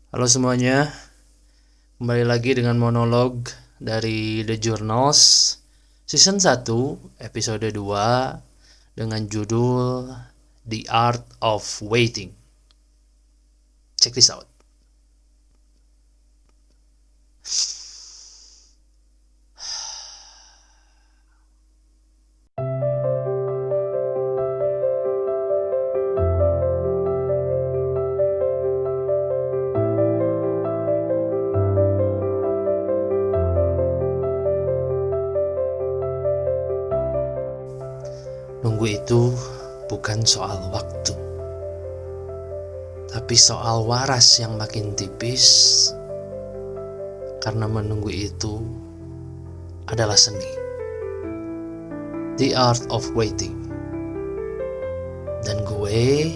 Halo semuanya, kembali lagi dengan monolog dari The Journals Season 1, episode 2 dengan judul The Art of Waiting. Check this out. Nunggu itu bukan soal waktu, tapi soal waras yang makin tipis, karena menunggu itu adalah seni. The art of waiting. Dan gue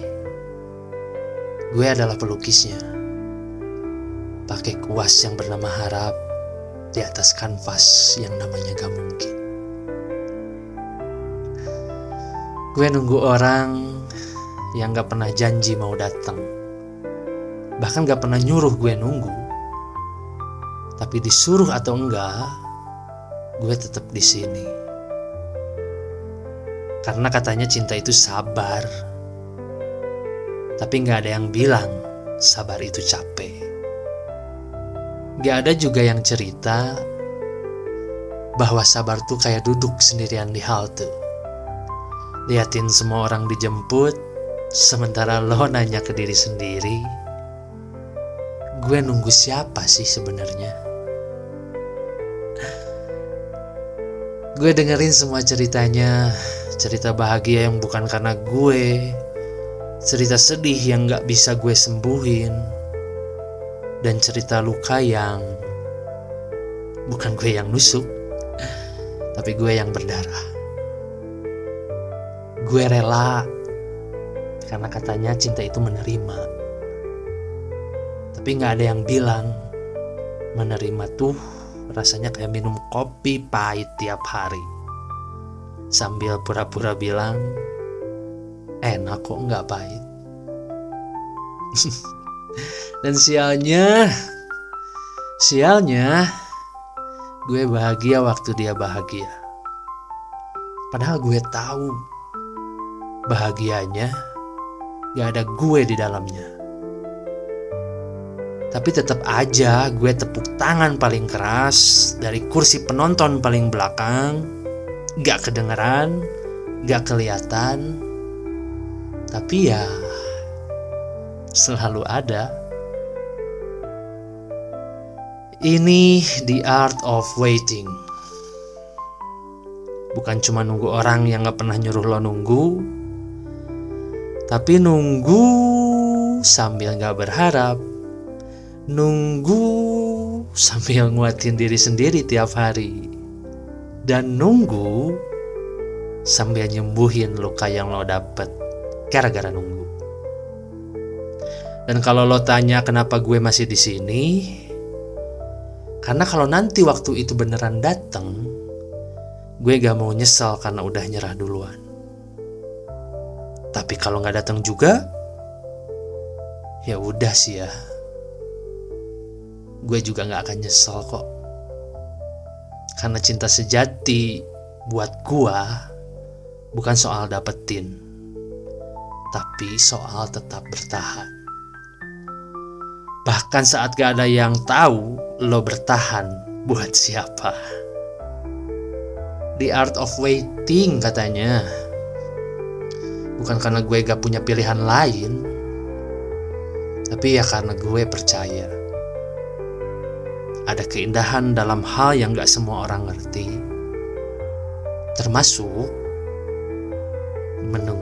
adalah pelukisnya, pakai kuas yang bernama harap di atas kanvas yang namanya gak mungkin. Gue nunggu orang yang gak pernah janji mau datang, bahkan gak pernah nyuruh gue nunggu. Tapi disuruh atau enggak, gue tetap di sini. Karena katanya cinta itu sabar, tapi gak ada yang bilang sabar itu capek. Gak ada juga yang cerita bahwa sabar tuh kayak duduk sendirian di halte, liatin semua orang dijemput, sementara lo nanya ke diri sendiri, gue nunggu siapa sih sebenarnya? Gue dengerin semua ceritanya, cerita bahagia yang bukan karena gue, cerita sedih yang gak bisa gue sembuhin, dan cerita luka yang bukan gue yang nusuk, tapi gue yang berdarah. Gue rela, karena katanya cinta itu menerima. Tapi gak ada yang bilang menerima tuh rasanya kayak minum kopi pahit tiap hari, sambil pura-pura bilang enak kok gak pahit. Dan sialnya gue bahagia waktu dia bahagia, padahal gue tahu bahagianya gak ada gue di dalamnya. Tapi tetap aja gue tepuk tangan paling keras dari kursi penonton paling belakang. Gak kedengeran, gak kelihatan, tapi ya selalu ada. Ini the art of waiting. Bukan cuma nunggu orang yang gak pernah nyuruh lo nunggu, tapi nunggu sambil gak berharap, nunggu sambil nguatin diri sendiri tiap hari, dan nunggu sambil nyembuhin luka yang lo dapet gara-gara nunggu. Dan kalau lo tanya kenapa gue masih di sini, karena kalau nanti waktu itu beneran dateng, gue gak mau nyesal karena udah nyerah duluan. Tapi kalau gak datang juga, ya udah sih ya, gue juga gak akan nyesel kok. Karena cinta sejati buat gue bukan soal dapetin, tapi soal tetap bertahan. Bahkan saat gak ada yang tahu lo bertahan buat siapa. The art of waiting katanya. Bukan karena gue gak punya pilihan lain, tapi ya karena gue percaya ada keindahan dalam hal yang gak semua orang ngerti, termasuk menunggu.